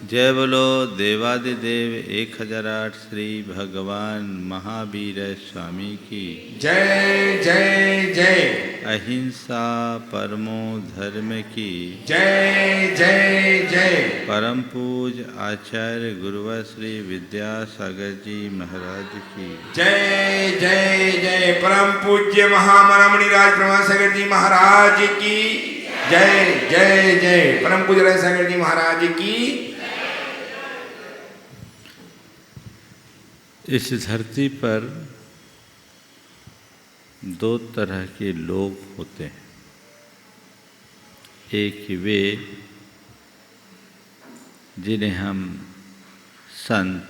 जय बोलो देवादिदेव 1008 श्री भगवान महावीर स्वामी की जय जय जय। अहिंसा परमो धर्म की जय जय जय। परम पूज आचार्य गुरुवर श्री विद्यासागर जी महाराज की जय जय जय। परम पूज्य महामणिराज ब्रह्मसागर जी महाराज की जय जय जय। परम पूज्य राजसागर जी महाराज की। इस धरती पर दो तरह के लोग होते हैं। एक वे जिन्हें हम संत,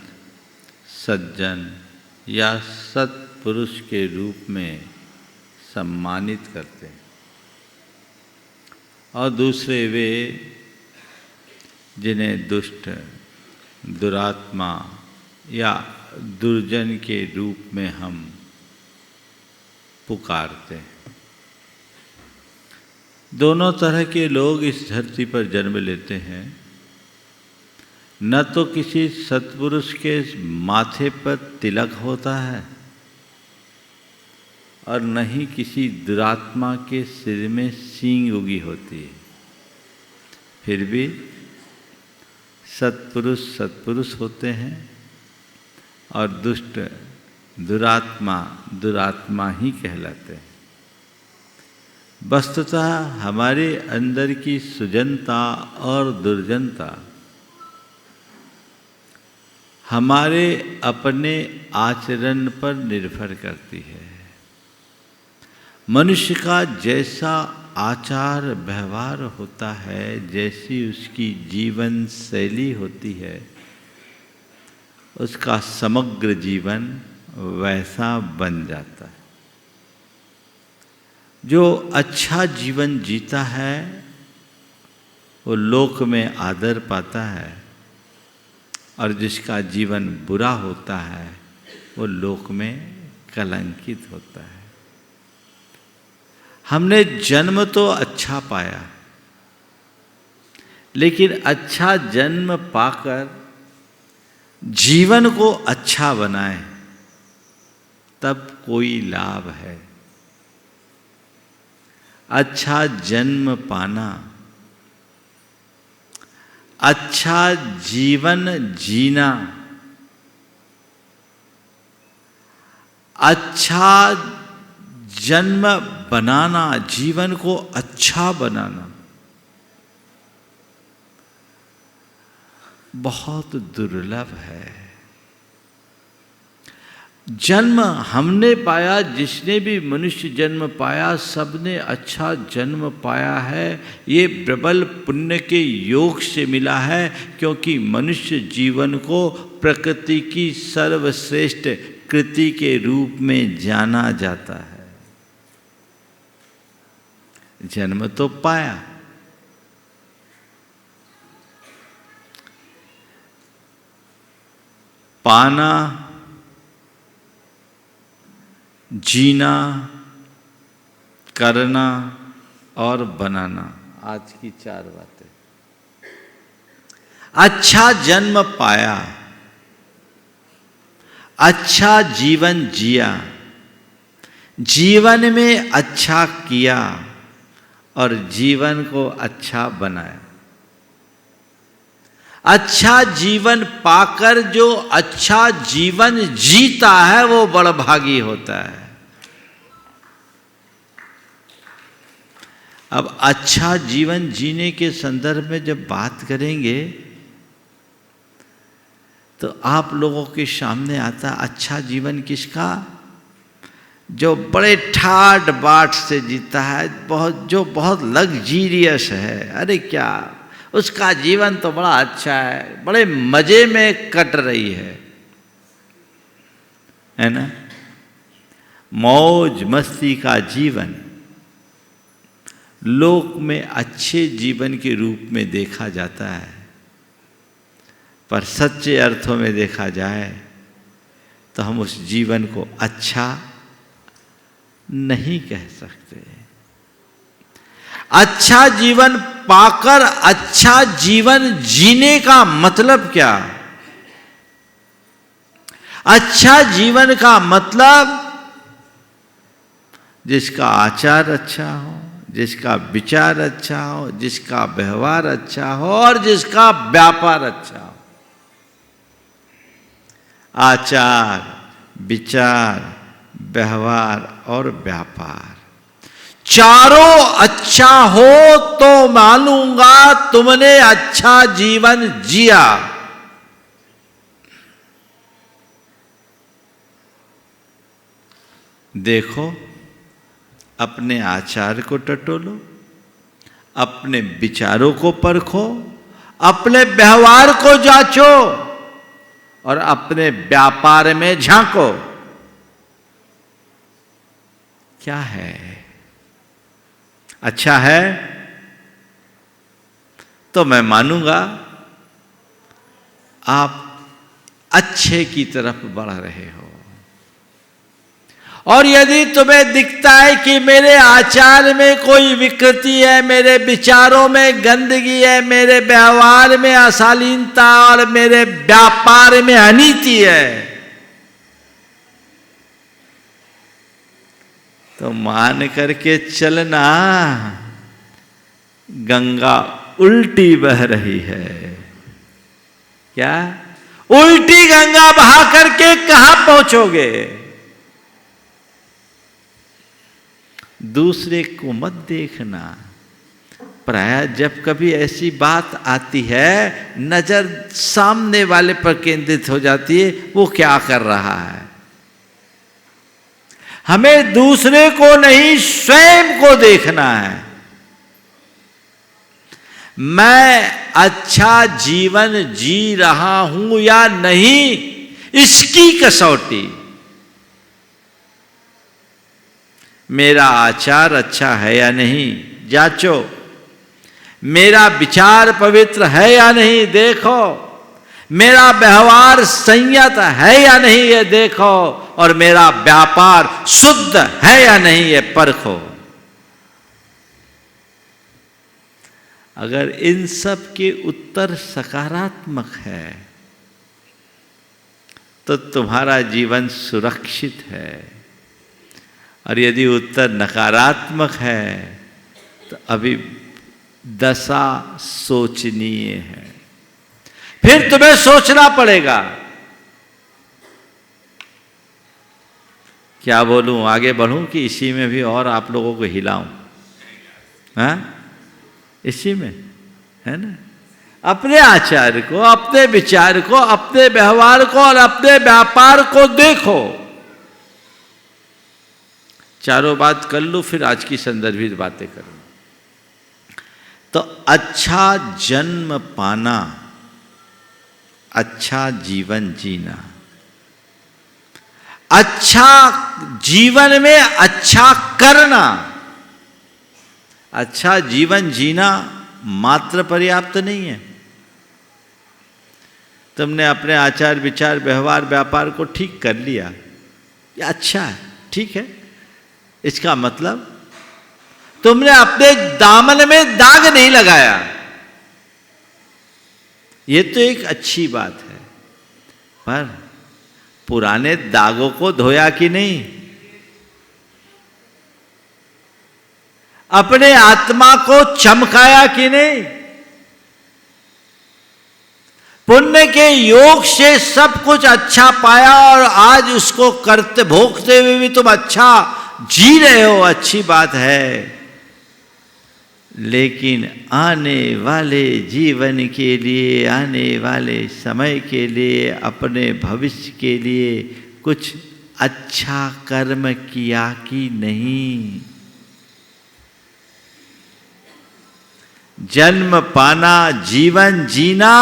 सज्जन या सत्पुरुष के रूप में सम्मानित करते हैं, और दूसरे वे जिन्हें दुष्ट, दुरात्मा या दुर्जन के रूप में हम पुकारते हैं। दोनों तरह के लोग इस धरती पर जन्म लेते हैं। न तो किसी सत्पुरुष के माथे पर तिलक होता है और न ही किसी दुरात्मा के सिर में सींग उगी होती है। फिर भी सत्पुरुष सत्पुरुष होते हैं और दुष्ट, दुरात्मा दुरात्मा ही कहलाते हैं। वस्तुतः हमारे अंदर की सुजनता और दुर्जनता हमारे अपने आचरण पर निर्भर करती है। मनुष्य का जैसा आचार व्यवहार होता है, जैसी उसकी जीवन शैली होती है, उसका समग्र जीवन वैसा बन जाता है। जो अच्छा जीवन जीता है वो लोक में आदर पाता है, और जिसका जीवन बुरा होता है वो लोक में कलंकित होता है। हमने जन्म तो अच्छा पाया, लेकिन अच्छा जन्म पाकर जीवन को अच्छा बनाए तब कोई लाभ है। अच्छा जन्म पाना, अच्छा जीवन जीना, अच्छा जन्म बनाना, जीवन को अच्छा बनाना बहुत दुर्लभ है। जन्म हमने पाया, जिसने भी मनुष्य जन्म पाया, सबने अच्छा जन्म पाया है। ये प्रबल पुण्य के योग से मिला है, क्योंकि मनुष्य जीवन को प्रकृति की सर्वश्रेष्ठ कृति के रूप में जाना जाता है। जन्म तो पाया, पाना, जीना, करना और बनाना, आज की 4 बातें। अच्छा जन्म पाया, अच्छा जीवन जिया, जीवन में अच्छा किया और जीवन को अच्छा बनाया। अच्छा जीवन पाकर जो अच्छा जीवन जीता है वो बड़भागी होता है। अब अच्छा जीवन जीने के संदर्भ में जब बात करेंगे तो आप लोगों के सामने आता अच्छा जीवन किसका? जो बड़े ठाट बाट से जीता है, जो बहुत लग्जीरियस है। अरे क्या, उसका जीवन तो बड़ा अच्छा है, बड़े मजे में कट रही है ना? मौज मस्ती का जीवन लोक में अच्छे जीवन के रूप में देखा जाता है, पर सच्चे अर्थों में देखा जाए तो हम उस जीवन को अच्छा नहीं कह सकते। अच्छा जीवन पाकर अच्छा जीवन जीने का मतलब क्या? अच्छा जीवन का मतलब जिसका आचार अच्छा हो, जिसका विचार अच्छा हो, जिसका व्यवहार अच्छा हो और जिसका व्यापार अच्छा हो। आचार, विचार, व्यवहार और व्यापार चारों अच्छा हो तो मानूंगा तुमने अच्छा जीवन जिया। देखो, अपने आचार को टटोलो, अपने विचारों को परखो, अपने व्यवहार को जांचो और अपने व्यापार में झांको। क्या है? अच्छा है तो मैं मानूंगा आप अच्छे की तरफ बढ़ रहे हो। और यदि तुम्हें दिखता है कि मेरे आचार में कोई विकृति है, मेरे विचारों में गंदगी है, मेरे व्यवहार में अशालीनता और मेरे व्यापार में अनीति है, तो मान करके चलना गंगा उल्टी बह रही है। क्या? उल्टी गंगा बहा करके कहां पहुंचोगे? दूसरे को मत देखना। प्राय जब कभी ऐसी बात आती है, नजर सामने वाले पर केंद्रित हो जाती है, वो क्या कर रहा है। हमें दूसरे को नहीं, स्वयं को देखना है। मैं अच्छा जीवन जी रहा हूं या नहीं, इसकी कसौटी। मेरा आचार अच्छा है या नहीं, जांचो। मेरा विचार पवित्र है या नहीं, देखो। मेरा व्यवहार संयत है या नहीं, ये देखो। और मेरा व्यापार शुद्ध है या नहीं, ये परखो। अगर इन सब के उत्तर सकारात्मक है तो तुम्हारा जीवन सुरक्षित है, और यदि उत्तर नकारात्मक है तो अभी दशा सोचनीय है। फिर तुम्हें सोचना पड़ेगा। क्या बोलूं, आगे बढ़ूं कि इसी में भी और आप लोगों को हिलाऊं? हाँ, इसी में है ना। अपने आचार को, अपने विचार को, अपने व्यवहार को और अपने व्यापार को देखो। चारों बात कर लो, फिर आज की संदर्भित बातें करो। तो अच्छा जन्म पाना, अच्छा जीवन जीना, अच्छा जीवन में अच्छा करना। अच्छा जीवन जीना मात्र पर्याप्त नहीं है। तुमने अपने आचार विचार व्यवहार व्यापार को ठीक कर लिया, ये अच्छा है, ठीक है। इसका मतलब तुमने अपने दामन में दाग नहीं लगाया, ये तो एक अच्छी बात है। पर पुराने दागों को धोया कि नहीं? अपने आत्मा को चमकाया कि नहीं? पुण्य के योग से सब कुछ अच्छा पाया और आज उसको करते भोगते हुए भी तुम अच्छा जी रहे हो, अच्छी बात है। लेकिन आने वाले जीवन के लिए, आने वाले समय के लिए, अपने भविष्य के लिए कुछ अच्छा कर्म किया कि नहीं? जन्म पाना, जीवन जीना,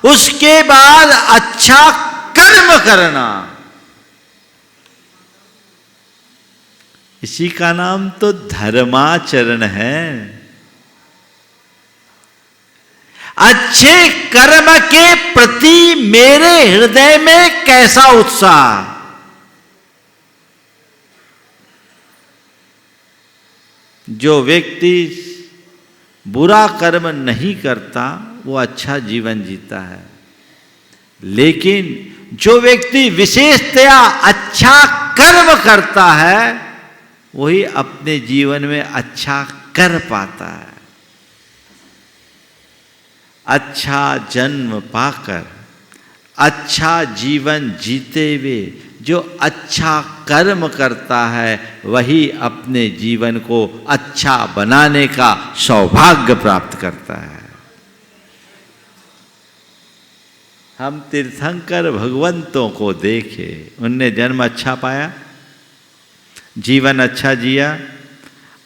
उसके बाद अच्छा कर्म करना, इसी का नाम तो धर्माचरण है। अच्छे कर्म के प्रति मेरे हृदय में कैसा उत्साह। जो व्यक्ति बुरा कर्म नहीं करता वो अच्छा जीवन जीता है। लेकिन जो व्यक्ति विशेषतया अच्छा कर्म करता है वही अपने जीवन में अच्छा कर पाता है। अच्छा जन्म पाकर अच्छा जीवन जीते हुए जो अच्छा कर्म करता है वही अपने जीवन को अच्छा बनाने का सौभाग्य प्राप्त करता है। हम तीर्थंकर भगवंतों को देखे, उनने जन्म अच्छा पाया, जीवन अच्छा जिया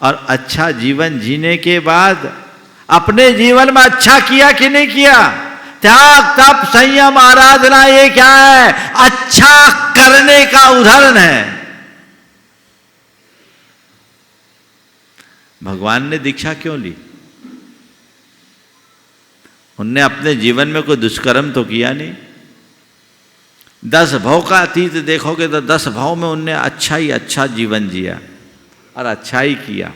और अच्छा जीवन जीने के बाद अपने जीवन में अच्छा किया कि नहीं किया? त्याग तप संयम आराधना ये क्या है? अच्छा करने का उदाहरण है। भगवान ने दीक्षा क्यों ली? उनने अपने जीवन में कोई दुष्कर्म तो किया नहीं। 10 भाव का अतीत देखोगे तो 10 भाव में उनने अच्छा ही अच्छा जीवन जिया और अच्छा ही किया।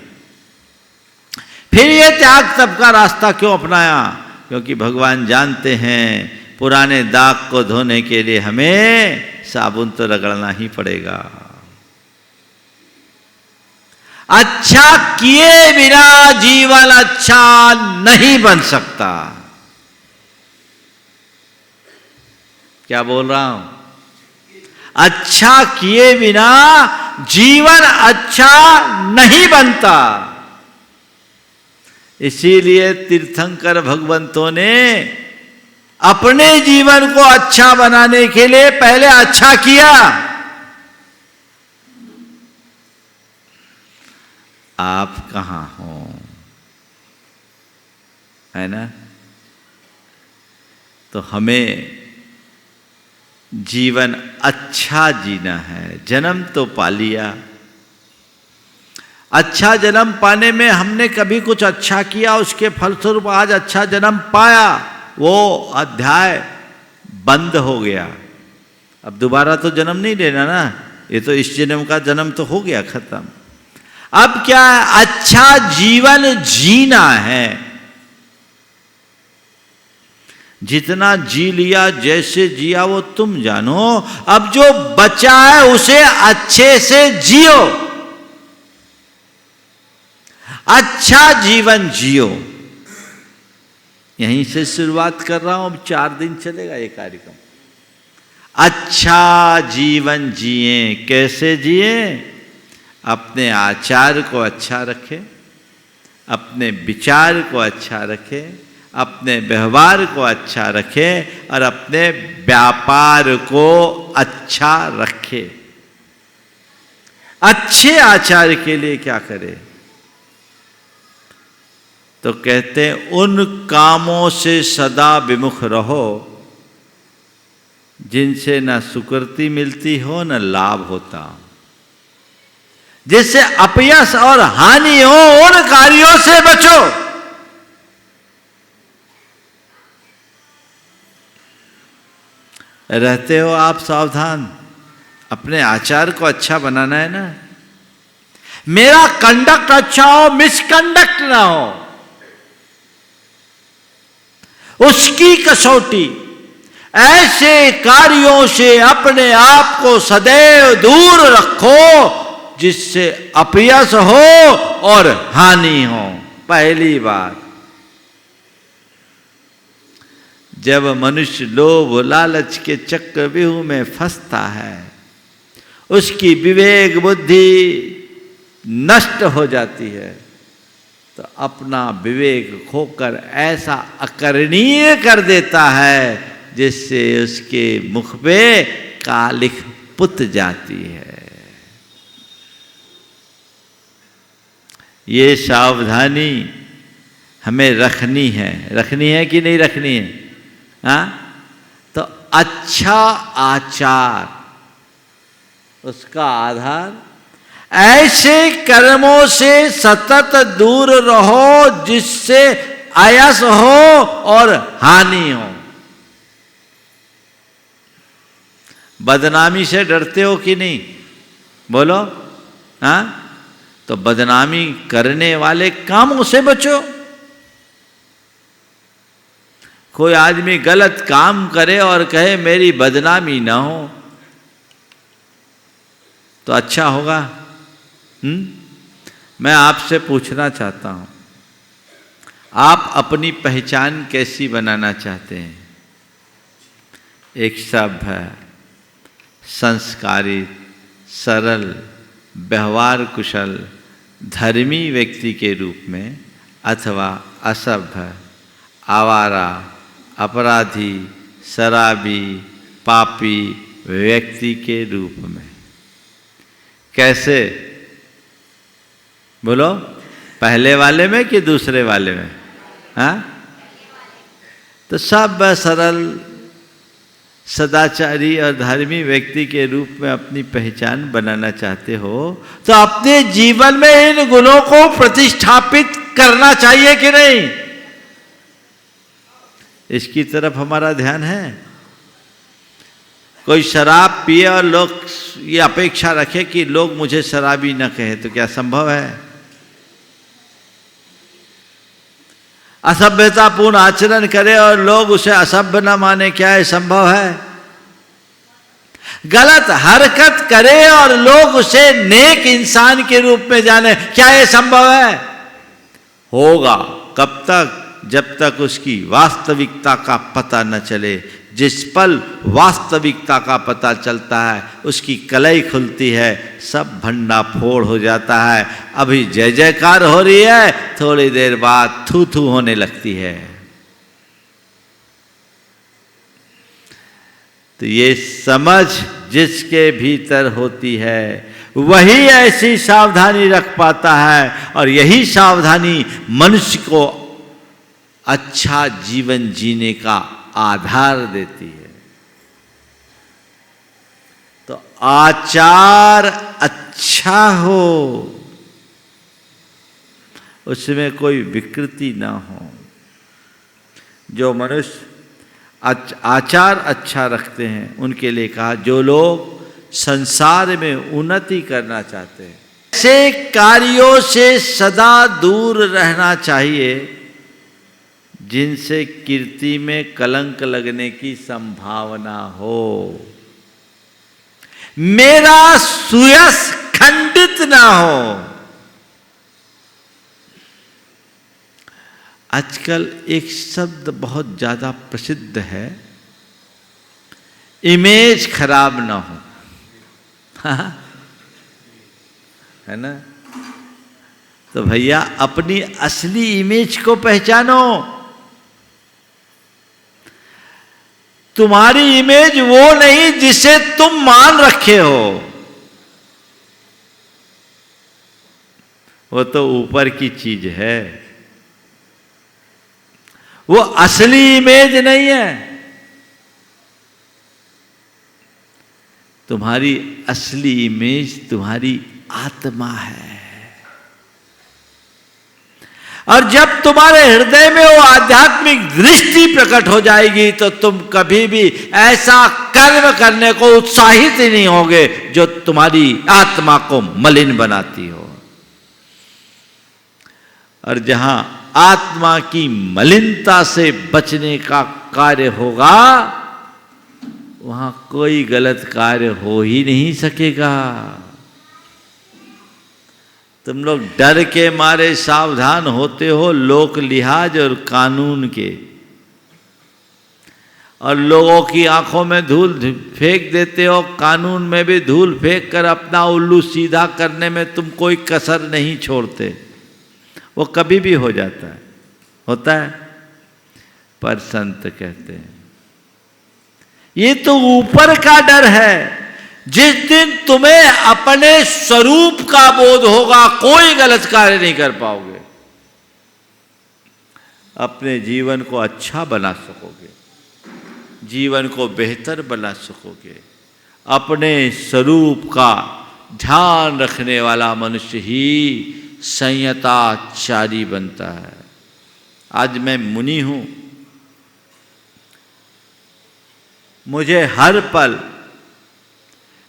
फिर ये त्याग तप का रास्ता क्यों अपनाया? क्योंकि भगवान जानते हैं पुराने दाग को धोने के लिए हमें साबुन तो रगड़ना ही पड़ेगा। अच्छा किए बिना जीवन अच्छा नहीं बन सकता। क्या बोल रहा हूं? अच्छा किए बिना जीवन अच्छा नहीं बनता। इसीलिए तीर्थंकर भगवंतों ने अपने जीवन को अच्छा बनाने के लिए पहले अच्छा किया। आप कहां हो? है ना? तो हमें जीवन अच्छा जीना है। जन्म तो पा लिया, अच्छा जन्म पाने में हमने कभी कुछ अच्छा किया, उसके फलस्वरूप आज अच्छा जन्म पाया, वो अध्याय बंद हो गया। अब दोबारा तो जन्म नहीं लेना ना, ये तो इस जन्म का जन्म तो हो गया खत्म। अब क्या है? अच्छा जीवन जीना है। जितना जी लिया, जैसे जिया वो तुम जानो। अब जो बचा है उसे अच्छे से जियो, अच्छा जीवन जियो। यहीं से शुरुआत कर रहा हूं, अब 4 दिन चलेगा ये कार्यक्रम। अच्छा जीवन जिए। कैसे जिए? अपने आचार को अच्छा रखें, अपने विचार को अच्छा रखें, अपने व्यवहार को अच्छा रखें और अपने व्यापार को अच्छा रखें। अच्छे आचार के लिए क्या करें? तो कहते हैं उन कामों से सदा विमुख रहो जिनसे न सुकृति मिलती हो न लाभ होता। जिससे अपयश और हानि हो उन कार्यों से बचो। रहते हो आप सावधान, अपने आचार को अच्छा बनाना है ना। मेरा कंडक्ट अच्छा हो, मिसकंडक्ट ना हो, उसकी कसौटी। ऐसे कार्यों से अपने आप को सदैव दूर रखो जिससे अपयश हो और हानि हो। पहली बात, जब मनुष्य लोभ लालच के चक्रव्यूह में फंसता है, उसकी विवेक बुद्धि नष्ट हो जाती है, तो अपना विवेक खोकर ऐसा अकरणीय कर देता है जिससे उसके मुख पे कालिख पुत जाती है। ये सावधानी हमें रखनी है। रखनी है कि नहीं रखनी है? हाँ? तो अच्छा आचार, उसका आधार ऐसे कर्मों से सतत दूर रहो जिससे आयस हो और हानि हो। बदनामी से डरते हो कि नहीं? बोलो। हाँ? तो बदनामी करने वाले कामों से बचो। कोई आदमी गलत काम करे और कहे मेरी बदनामी ना हो तो अच्छा होगा? मैं आपसे पूछना चाहता हूं, आप अपनी पहचान कैसी बनाना चाहते हैं? एक सभ्य, संस्कारित, सरल, व्यवहार कुशल, धर्मी व्यक्ति के रूप में, अथवा असभ्य, आवारा, अपराधी, शराबी, पापी व्यक्ति के रूप में? कैसे? बोलो, पहले वाले में कि दूसरे वाले में? हाँ, तो सभ्य, सरल, सदाचारी और धार्मी व्यक्ति के रूप में अपनी पहचान बनाना चाहते हो तो अपने जीवन में इन गुणों को प्रतिष्ठापित करना चाहिए कि नहीं? इसकी तरफ हमारा ध्यान है। कोई शराब पिए और लोग ये अपेक्षा रखे कि लोग मुझे शराबी न कहें, तो क्या संभव है? असभ्यतापूर्ण आचरण करे और लोग उसे असभ्य न माने, क्या ये संभव है? गलत हरकत करे और लोग उसे नेक इंसान के रूप में जाने, क्या ये संभव है? होगा। कब तक? जब तक उसकी वास्तविकता का पता न चले। जिस पल वास्तविकता का पता चलता है उसकी कलई खुलती है, सब भंडाफोड़ हो जाता है। अभी जय जयकार हो रही है, थोड़ी देर बाद थू थू होने लगती है। तो ये समझ जिसके भीतर होती है वही ऐसी सावधानी रख पाता है, और यही सावधानी मनुष्य को अच्छा जीवन जीने का आधार देती है। तो आचार अच्छा हो, उसमें कोई विकृति ना हो। जो मनुष्य आचार अच्छा रखते हैं उनके लिए कहा, जो लोग संसार में उन्नति करना चाहते हैं ऐसे कार्यों से सदा दूर रहना चाहिए जिनसे कीर्ति में कलंक लगने की संभावना हो, मेरा सुयश खंडित ना हो। आजकल एक शब्द बहुत ज्यादा प्रसिद्ध है, इमेज खराब ना हो। है ना? तो भैया अपनी असली इमेज को पहचानो। तुम्हारी इमेज वो नहीं जिसे तुम मान रखे हो, वो तो ऊपर की चीज है, वो असली इमेज नहीं है। तुम्हारी असली इमेज तुम्हारी आत्मा है। और जब तुम्हारे हृदय में वो आध्यात्मिक दृष्टि प्रकट हो जाएगी तो तुम कभी भी ऐसा कर्म करने को उत्साहित ही नहीं होगे जो तुम्हारी आत्मा को मलिन बनाती हो। और जहां आत्मा की मलिनता से बचने का कार्य होगा वहां कोई गलत कार्य हो ही नहीं सकेगा। तुम लोग डर के मारे सावधान होते हो लोक लिहाज और कानून के, और लोगों की आंखों में धूल फेंक देते हो, कानून में भी धूल फेंक कर अपना उल्लू सीधा करने में तुम कोई कसर नहीं छोड़ते। वो कभी भी हो जाता है, होता है। पर संत कहते हैं ये तो ऊपर का डर है। जिस दिन तुम्हें अपने स्वरूप का बोध होगा कोई गलत कार्य नहीं कर पाओगे, अपने जीवन को अच्छा बना सकोगे, जीवन को बेहतर बना सकोगे। अपने स्वरूप का ध्यान रखने वाला मनुष्य ही संयताचारी बनता है। आज मैं मुनि हूं, मुझे हर पल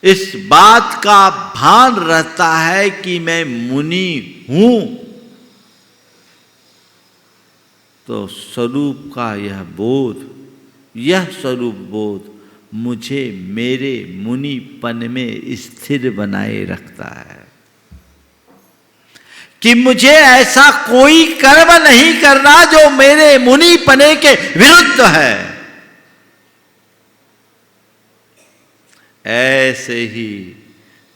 इस बात का भान रहता है कि मैं मुनि हूं। तो स्वरूप का यह बोध, यह स्वरूप बोध मुझे मेरे मुनिपन में स्थिर बनाए रखता है कि मुझे ऐसा कोई कर्म नहीं करना जो मेरे मुनिपने के विरुद्ध है। ऐसे ही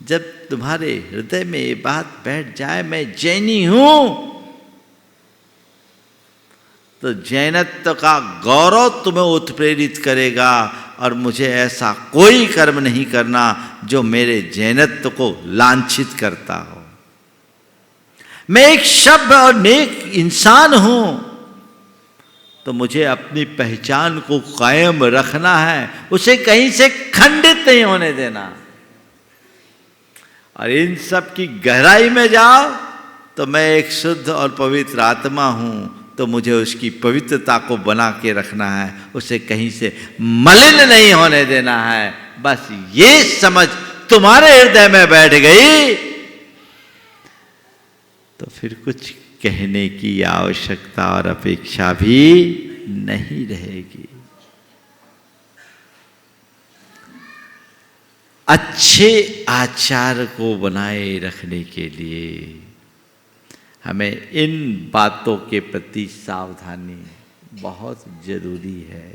जब तुम्हारे हृदय में ये बात बैठ जाए मैं जैनी हूं, तो जैनत्व का गौरव तुम्हें उत्प्रेरित करेगा और मुझे ऐसा कोई कर्म नहीं करना जो मेरे जैनत्व को लांछित करता हो। मैं एक शब्द और नेक इंसान हूं, तो मुझे अपनी पहचान को कायम रखना है, उसे कहीं से खंडित नहीं होने देना। और इन सब की गहराई में जाओ तो मैं एक शुद्ध और पवित्र आत्मा हूं, तो मुझे उसकी पवित्रता को बना के रखना है, उसे कहीं से मलिन नहीं होने देना है। बस ये समझ तुम्हारे हृदय में बैठ गई तो फिर कुछ कहने की आवश्यकता और अपेक्षा भी नहीं रहेगी। अच्छे आचार को बनाए रखने के लिए हमें इन बातों के प्रति सावधानी बहुत जरूरी है।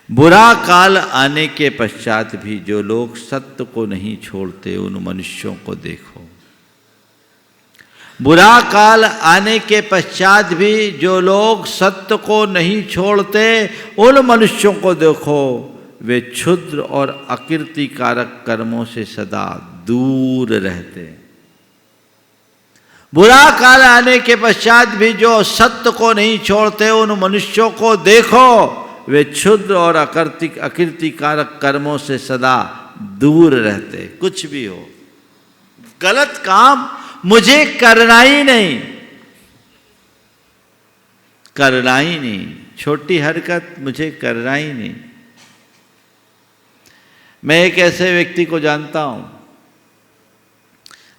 बुरा काल आने के पश्चात भी जो लोग सत्य को नहीं छोड़ते उन मनुष्यों को देखो। बुरा काल आने के पश्चात भी जो लोग सत्य को नहीं छोड़ते उन मनुष्यों को देखो, वे क्षुद्र और अकीर्तिकारक कर्मों से सदा दूर रहते हैं। बुरा काल आने के पश्चात भी जो सत्य को नहीं छोड़ते उन मनुष्यों को देखो, वे क्षुद्र और अकीर्तिकारक कर्मों से सदा दूर रहते। कुछ भी हो, गलत काम मुझे करना ही नहीं, करना ही नहीं, छोटी हरकत मुझे करना ही नहीं। मैं एक ऐसे व्यक्ति को जानता हूं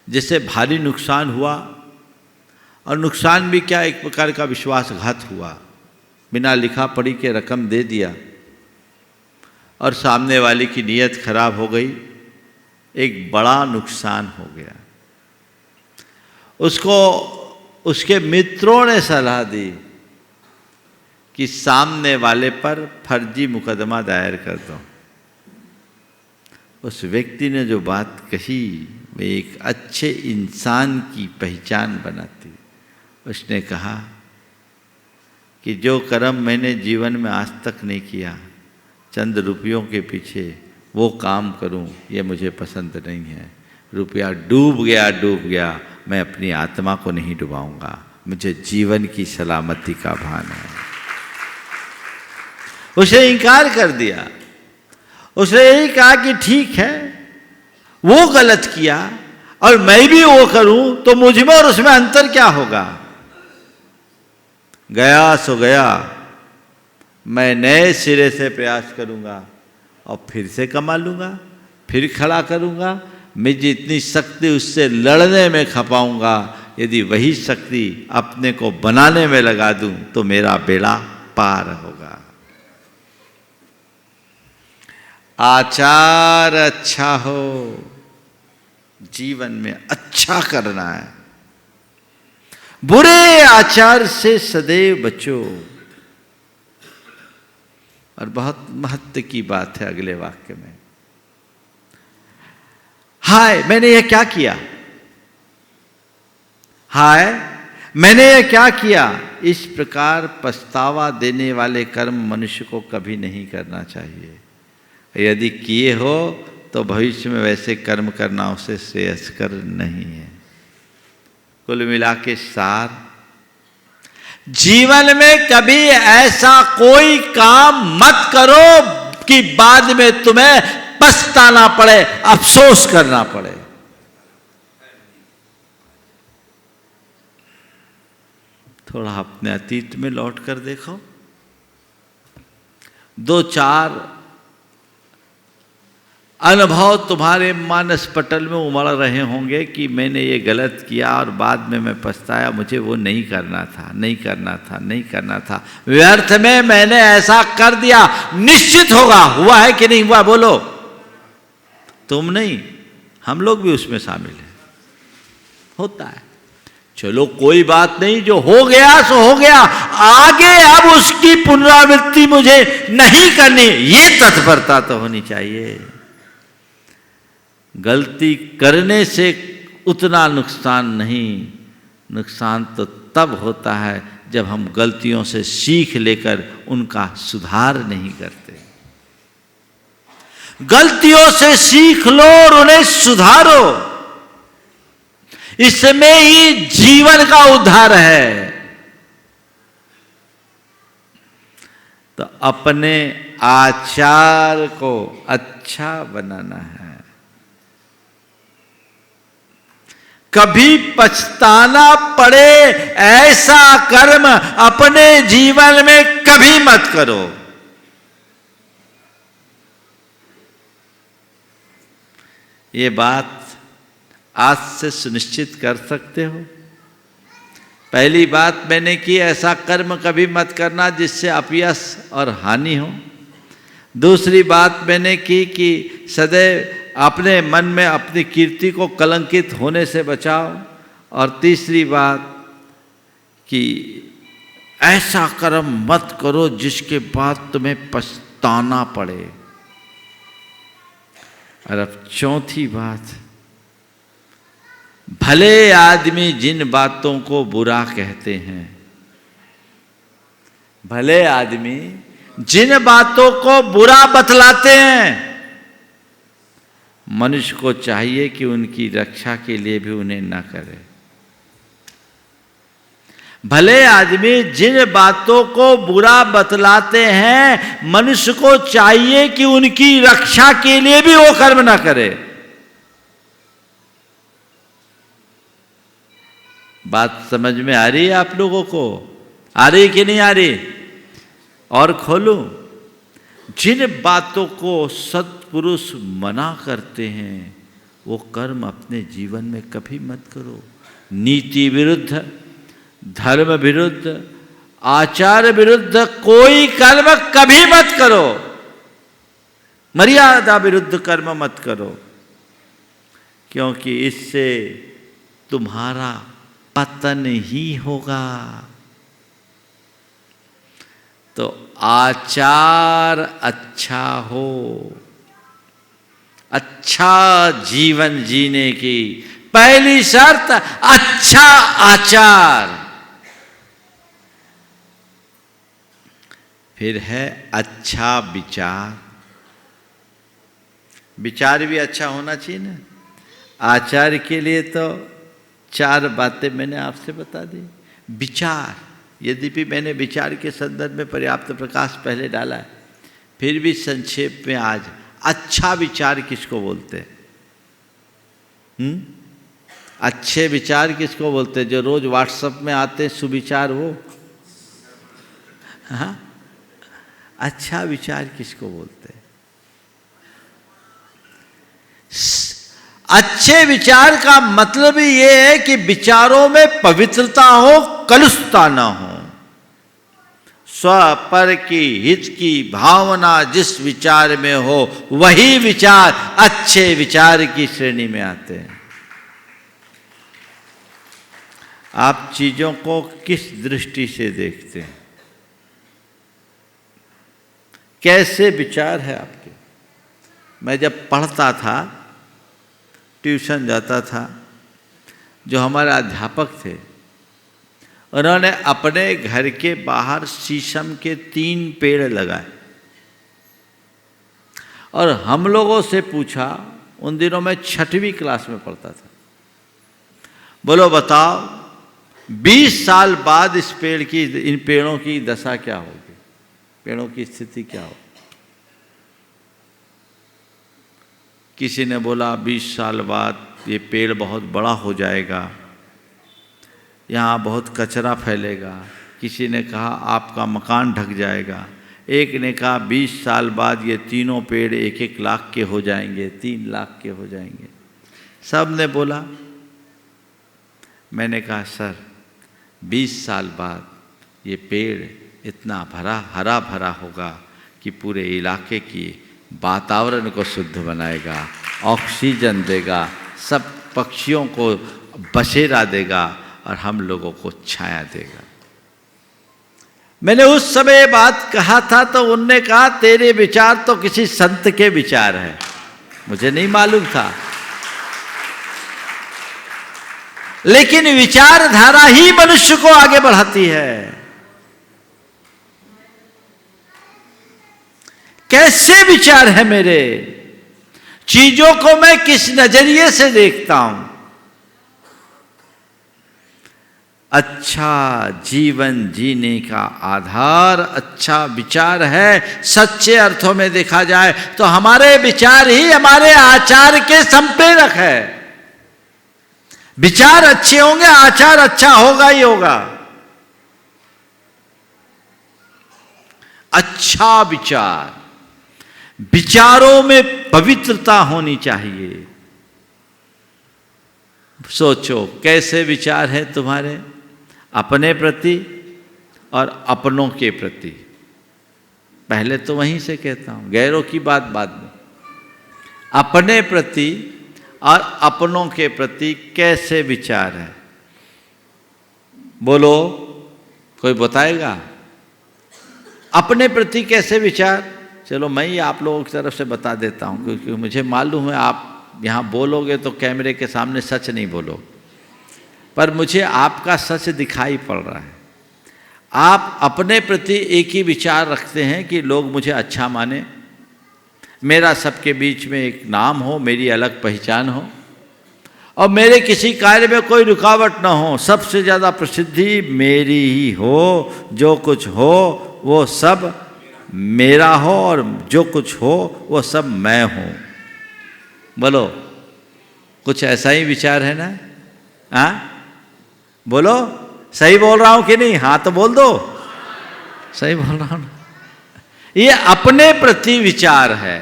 जिससे भारी नुकसान हुआ, और नुकसान भी क्या, एक प्रकार का विश्वासघात हुआ। बिना लिखा पढ़ी के रकम दे दिया और सामने वाले की नीयत खराब हो गई, एक बड़ा नुकसान हो गया। उसको उसके मित्रों ने सलाह दी कि सामने वाले पर फर्जी मुकदमा दायर कर दो। उस व्यक्ति ने जो बात कही वे एक अच्छे इंसान की पहचान बनाती। उसने कहा कि जो कर्म मैंने जीवन में आज तक नहीं किया, चंद रुपयों के पीछे वो काम करूं, ये मुझे पसंद नहीं है। रुपया डूब गया, मैं अपनी आत्मा को नहीं डुबाऊंगा, मुझे जीवन की सलामती का भान है। उसने इनकार कर दिया। उसने यही कहा कि ठीक है, वो गलत किया और मैं भी वो करूं तो मुझ में और उसमें अंतर क्या होगा। गया सो गया, मैं नए सिरे से प्रयास करूंगा और फिर से कमा लूंगा, फिर खड़ा करूंगा। मैं जितनी शक्ति उससे लड़ने में खपाऊंगा, यदि वही शक्ति अपने को बनाने में लगा दूं तो मेरा बेड़ा पार होगा। आचार अच्छा हो, जीवन में अच्छा करना है। बुरे आचार से सदैव बचो। और बहुत महत्व की बात है अगले वाक्य में, हाय मैंने यह क्या किया, हाय मैंने यह क्या किया। इस प्रकार पछतावा देने वाले कर्म मनुष्य को कभी नहीं करना चाहिए। यदि किए हो तो भविष्य में वैसे कर्म करना उसे श्रेयस्कर नहीं है। कुल मिला के सार, जीवन में कभी ऐसा कोई काम मत करो कि बाद में तुम्हें पछताना पड़े, अफसोस करना पड़े। थोड़ा अपने अतीत में लौट कर देखो। 2-4 अनुभव तुम्हारे मानस पटल में उमड़ रहे होंगे कि मैंने ये गलत किया और बाद में मैं पछताया, मुझे वो नहीं करना था, नहीं करना था, नहीं करना था, व्यर्थ में मैंने ऐसा कर दिया। निश्चित होगा, हुआ है कि नहीं हुआ बोलो? तुम नहीं, हम लोग भी उसमें शामिल हैं, होता है। चलो कोई बात नहीं, जो हो गया सो हो गया, आगे अब उसकी पुनरावृत्ति मुझे नहीं करनी, ये तत्परता तो होनी चाहिए। गलती करने से उतना नुकसान नहीं, नुकसान तो तब होता है जब हम गलतियों से सीख लेकर उनका सुधार नहीं करते। गलतियों से सीख लो और उन्हें सुधारो, इसमें ही जीवन का उद्धार है। तो अपने आचार को अच्छा बनाना है। कभी पछताना पड़े ऐसा कर्म अपने जीवन में कभी मत करो। ये बात आज से सुनिश्चित कर सकते हो। पहली बात मैंने की, ऐसा कर्म कभी मत करना जिससे अपयश और हानि हो। दूसरी बात मैंने की कि सदैव अपने मन में अपनी कीर्ति को कलंकित होने से बचाओ। और तीसरी बात कि ऐसा कर्म मत करो जिसके बाद तुम्हें पछताना पड़े। और अब चौथी बात, भले आदमी जिन बातों को बुरा कहते हैं, भले आदमी जिन बातों को बुरा बतलाते हैं, मनुष्य को चाहिए कि उनकी रक्षा के लिए भी उन्हें न करे। भले आदमी जिन बातों को बुरा बतलाते हैं, मनुष्य को चाहिए कि उनकी रक्षा के लिए भी वो कर्म न करे। बात समझ में आ रही है आप लोगों को? आ रही कि नहीं आ रही? और खोलूं, जिन बातों को सत्पुरुष मना करते हैं वो कर्म अपने जीवन में कभी मत करो। नीति विरुद्ध, धर्म विरुद्ध, आचार विरुद्ध कोई कर्म कभी मत करो। मर्यादा विरुद्ध कर्म मत करो, क्योंकि इससे तुम्हारा पतन ही होगा। तो आचार अच्छा हो, अच्छा जीवन जीने की पहली शर्त अच्छा आचार, फिर है अच्छा विचार। विचार भी अच्छा होना चाहिए ना। आचार के लिए तो 4 बातें मैंने आपसे बता दी। विचार, यद्यपि मैंने विचार के संदर्भ में पर्याप्त प्रकाश पहले डाला है, फिर भी संक्षेप में आज अच्छा विचार किसको बोलते हैं? अच्छे विचार किसको बोलते हैं? जो रोज व्हाट्सएप में आते हैं सुविचार, वो? हाँ, अच्छा विचार किसको बोलते हैं? अच्छे विचार का मतलब ये है कि विचारों में पवित्रता हो, कलुषता ना हो। स्व पर की हित की भावना जिस विचार में हो, वही विचार अच्छे विचार की श्रेणी में आते हैं। आप चीजों को किस दृष्टि से देखते हैं? कैसे विचार है आपके? मैं जब पढ़ता था, ट्यूशन जाता था, जो हमारे अध्यापक थे, उन्होंने अपने घर के बाहर शीशम के 3 पेड़ लगाए और हम लोगों से पूछा, उन दिनों में 6वीं क्लास में पढ़ता था, बोलो बताओ 20 साल बाद इन पेड़ों की दशा क्या होगी, पेड़ों की स्थिति क्या होगी? किसी ने बोला 20 साल बाद ये पेड़ बहुत बड़ा हो जाएगा, यहाँ बहुत कचरा फैलेगा। किसी ने कहा आपका मकान ढक जाएगा। एक ने कहा 20 साल बाद ये तीनों पेड़ 1-1 लाख के हो जाएंगे, 3 लाख के हो जाएंगे। सब ने बोला। मैंने कहा सर 20 साल बाद ये पेड़ इतना हरा भरा होगा कि पूरे इलाके की वातावरण को शुद्ध बनाएगा, ऑक्सीजन देगा, सब पक्षियों को बसेरा देगा और हम लोगों को छाया देगा। मैंने उस समय ये बात कहा था तो उनने कहा तेरे विचार तो किसी संत के विचार है। मुझे नहीं मालूम था, लेकिन विचारधारा ही मनुष्य को आगे बढ़ाती है। कैसे विचार है मेरे, चीजों को मैं किस नजरिए से देखता हूं। अच्छा जीवन जीने का आधार अच्छा विचार है। सच्चे अर्थों में देखा जाए तो हमारे विचार ही हमारे आचार के संप्रेरक है। विचार अच्छे होंगे, आचार अच्छा होगा ही होगा। अच्छा विचार, विचारों में पवित्रता होनी चाहिए। सोचो कैसे विचार है तुम्हारे अपने प्रति और अपनों के प्रति। पहले तो वहीं से कहता हूं, गैरों की बात बाद में। अपने प्रति और अपनों के प्रति कैसे विचार है, बोलो कोई बताएगा? अपने प्रति कैसे विचार? चलो मैं ही आप लोगों की तरफ से बता देता हूं, क्योंकि मुझे मालूम है आप यहाँ बोलोगे तो कैमरे के सामने सच नहीं बोलो, पर मुझे आपका सच दिखाई पड़ रहा है। आप अपने प्रति एक ही विचार रखते हैं कि लोग मुझे अच्छा माने, मेरा सबके बीच में एक नाम हो, मेरी अलग पहचान हो और मेरे किसी कार्य में कोई रुकावट ना हो। सबसे ज़्यादा प्रसिद्धि मेरी ही हो, जो कुछ हो वो सब मेरा हो और जो कुछ हो वो सब मैं हूँ। बोलो कुछ ऐसा ही विचार है ना? हाँ बोलो, सही बोल रहा हूँ कि नहीं? हाँ तो बोल दो, सही बोल रहा हूँ। ये अपने प्रति विचार है।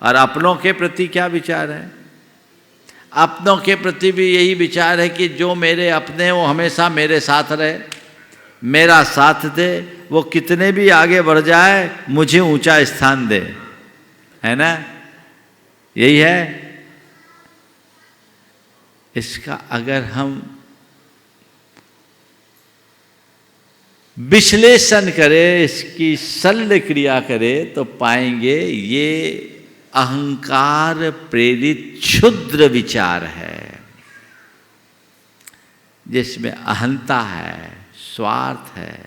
और अपनों के प्रति क्या विचार है? अपनों के प्रति भी यही विचार है कि जो मेरे अपने वो हमेशा मेरे साथ रहे, मेरा साथ दे, वो कितने भी आगे बढ़ जाए मुझे ऊंचा स्थान दे, है ना? यही है। इसका अगर हम विश्लेषण करें, इसकी शल्य क्रिया करें तो पाएंगे ये अहंकार प्रेरित क्षुद्र विचार है, जिसमें अहंता है, स्वार्थ है,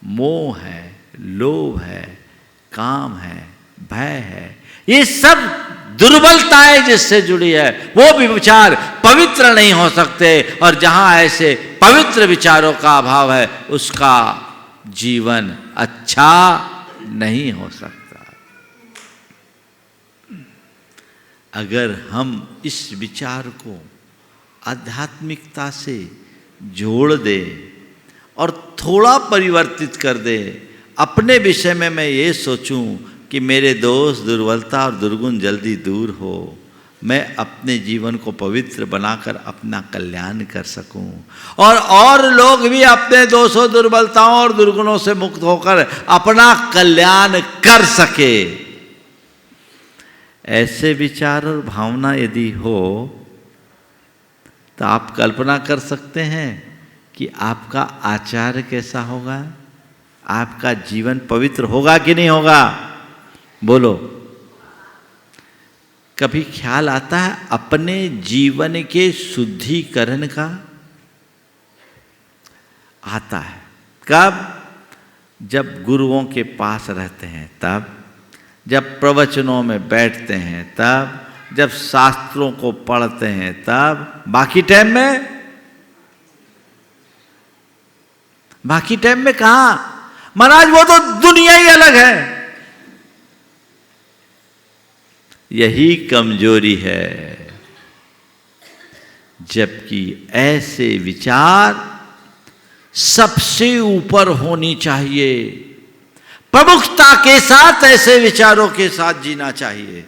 मोह है, लोभ है, काम है, भय है। ये सब दुर्बलताएं जिससे जुड़ी है वो भी विचार पवित्र नहीं हो सकते। और जहां ऐसे पवित्र विचारों का अभाव है उसका जीवन अच्छा नहीं हो सकता। अगर हम इस विचार को आध्यात्मिकता से जोड़ दें और थोड़ा परिवर्तित कर दें, अपने विषय में मैं ये सोचूं कि मेरे दोष दुर्बलता और दुर्गुण जल्दी दूर हो, मैं अपने जीवन को पवित्र बनाकर अपना कल्याण कर सकूं और लोग भी अपने दोषों दुर्बलताओं और दुर्गुणों से मुक्त होकर अपना कल्याण कर सके। ऐसे विचार और भावना यदि हो तो आप कल्पना कर सकते हैं कि आपका आचार कैसा होगा, आपका जीवन पवित्र होगा कि नहीं होगा? बोलो। कभी ख्याल आता है अपने जीवन के शुद्धिकरण का? आता है। कब? जब गुरुओं के पास रहते हैं तब, जब प्रवचनों में बैठते हैं तब, जब शास्त्रों को पढ़ते हैं तब। बाकी टाइम में? बाकी टाइम में कहां? महाराज वो तो दुनिया ही अलग है। यही कमजोरी है। जबकि ऐसे विचार सबसे ऊपर होनी चाहिए, प्रमुखता के साथ ऐसे विचारों के साथ जीना चाहिए।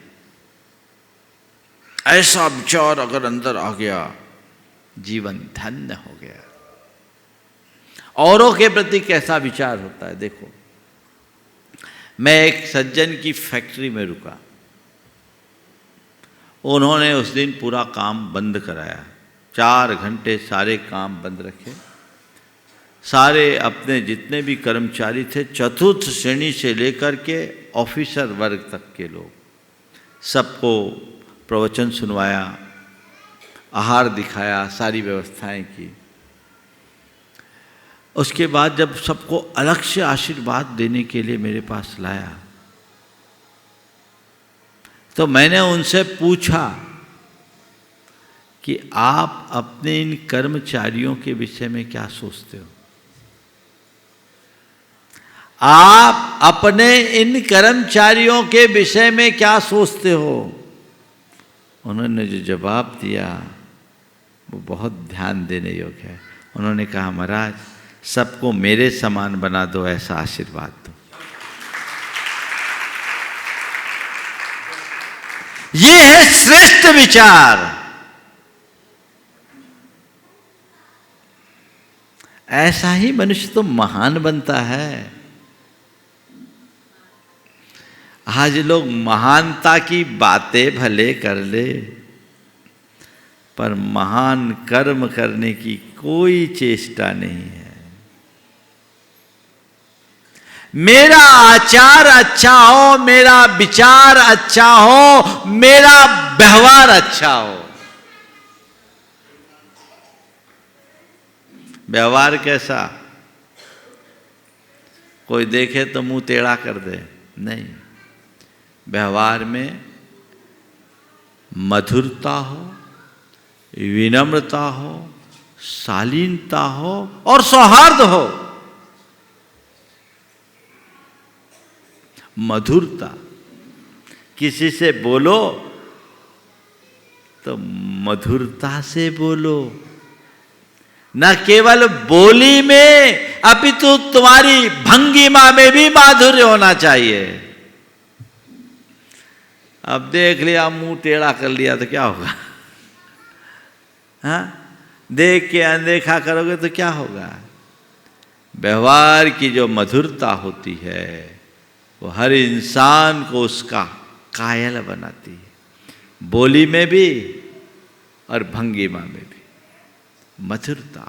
ऐसा विचार अगर अंदर आ गया, जीवन धन्य हो गया। औरों के प्रति कैसा विचार होता है देखो। मैं एक सज्जन की फैक्ट्री में रुका, उन्होंने उस दिन पूरा काम बंद कराया, 4 घंटे सारे काम बंद रखे। सारे अपने जितने भी कर्मचारी थे, चतुर्थ श्रेणी से लेकर के ऑफिसर वर्ग तक के लोग, सबको प्रवचन सुनवाया, आहार दिखाया, सारी व्यवस्थाएं की। उसके बाद जब सबको अलग से आशीर्वाद देने के लिए मेरे पास लाया, तो मैंने उनसे पूछा कि आप अपने इन कर्मचारियों के विषय में क्या सोचते हो? आप अपने इन कर्मचारियों के विषय में क्या सोचते हो? उन्होंने जो जवाब दिया वो बहुत ध्यान देने योग्य है। उन्होंने कहा, महाराज सबको मेरे समान बना दो, ऐसा आशीर्वाद दो। ये है श्रेष्ठ विचार। ऐसा ही मनुष्य तो महान बनता है। आज लोग महानता की बातें भले कर ले, पर महान कर्म करने की कोई चेष्टा नहीं है। मेरा आचार अच्छा हो, मेरा विचार अच्छा हो, मेरा व्यवहार अच्छा हो। व्यवहार कैसा? कोई देखे तो मुंह टेढ़ा कर दे? नहीं। व्यवहार में मधुरता हो, विनम्रता हो, शालीनता हो और सौहार्द हो। मधुरता, किसी से बोलो तो मधुरता से बोलो, न केवल बोली में अपितु तुम्हारी भंगिमा में भी माधुर्य होना चाहिए। अब देख लिया, मुंह टेढ़ा कर लिया तो क्या होगा? हाँ, देख के अनदेखा करोगे तो क्या होगा? व्यवहार की जो मधुरता होती है वो हर इंसान को उसका कायल बनाती है, बोली में भी और भंगिमा में भी। मधुरता,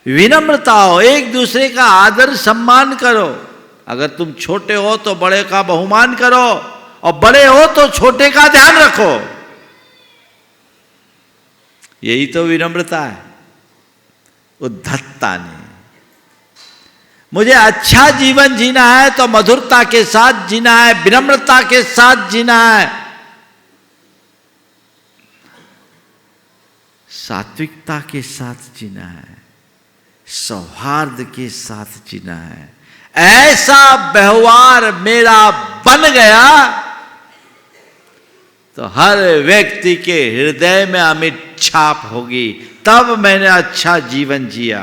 विनम्रता हो, एक दूसरे का आदर सम्मान करो। अगर तुम छोटे हो तो बड़े का बहुमान करो, और बड़े हो तो छोटे का ध्यान रखो। यही तो विनम्रता है, उद्धतता नहीं। मुझे अच्छा जीवन जीना है तो मधुरता के साथ जीना है, विनम्रता के साथ जीना है, सात्विकता के साथ जीना है, सौहार्द के साथ जीना है। ऐसा व्यवहार मेरा बन गया तो हर व्यक्ति के हृदय में अमिट छाप होगी। तब मैंने अच्छा जीवन जिया।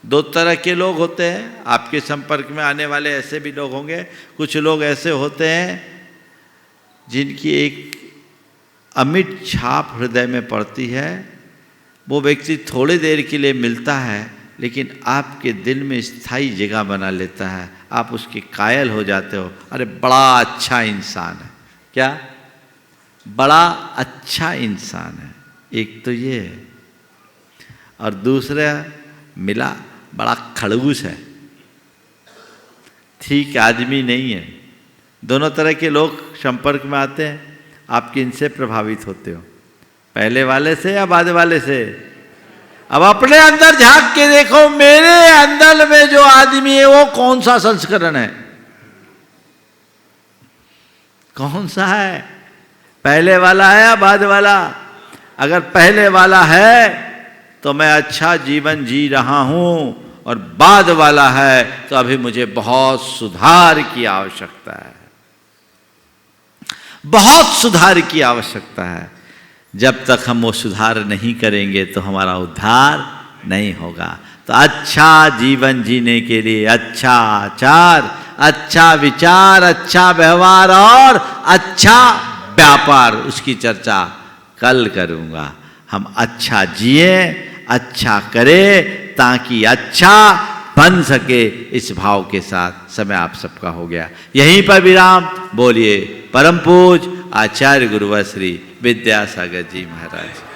2 तरह के लोग होते हैं, आपके संपर्क में आने वाले ऐसे भी लोग होंगे। कुछ लोग ऐसे होते हैं जिनकी एक अमिट छाप हृदय में पड़ती है। वो व्यक्ति थोड़ी देर के लिए मिलता है, लेकिन आपके दिल में स्थायी जगह बना लेता है। आप उसके कायल हो जाते हो, अरे बड़ा अच्छा इंसान है। क्या? बड़ा अच्छा इंसान है। एक तो ये है, और दूसरा मिला बड़ा खड़ूस है, ठीक आदमी नहीं है। दोनों तरह के लोग संपर्क में आते हैं। आप किनसे प्रभावित होते हो, पहले वाले से या बाद वाले से? अब अपने अंदर झांक के देखो, मेरे अंदर में जो आदमी है वो कौन सा संस्करण है, कौन सा है? पहले वाला है या बाद वाला? अगर पहले वाला है तो मैं अच्छा जीवन जी रहा हूं, और बाद वाला है तो अभी मुझे बहुत सुधार की आवश्यकता है, बहुत सुधार की आवश्यकता है। जब तक हम वो सुधार नहीं करेंगे तो हमारा उद्धार नहीं होगा। तो अच्छा जीवन जीने के लिए अच्छा आचार, अच्छा विचार, अच्छा व्यवहार और अच्छा व्यापार, उसकी चर्चा कल करूँगा। हम अच्छा जिए, अच्छा करें ताकि अच्छा बन सके, इस भाव के साथ समय आप सबका हो गया। यहीं पर विराम। बोलिए परम पूज आचार्य गुरुवर श्री विद्यासागर जी महाराज।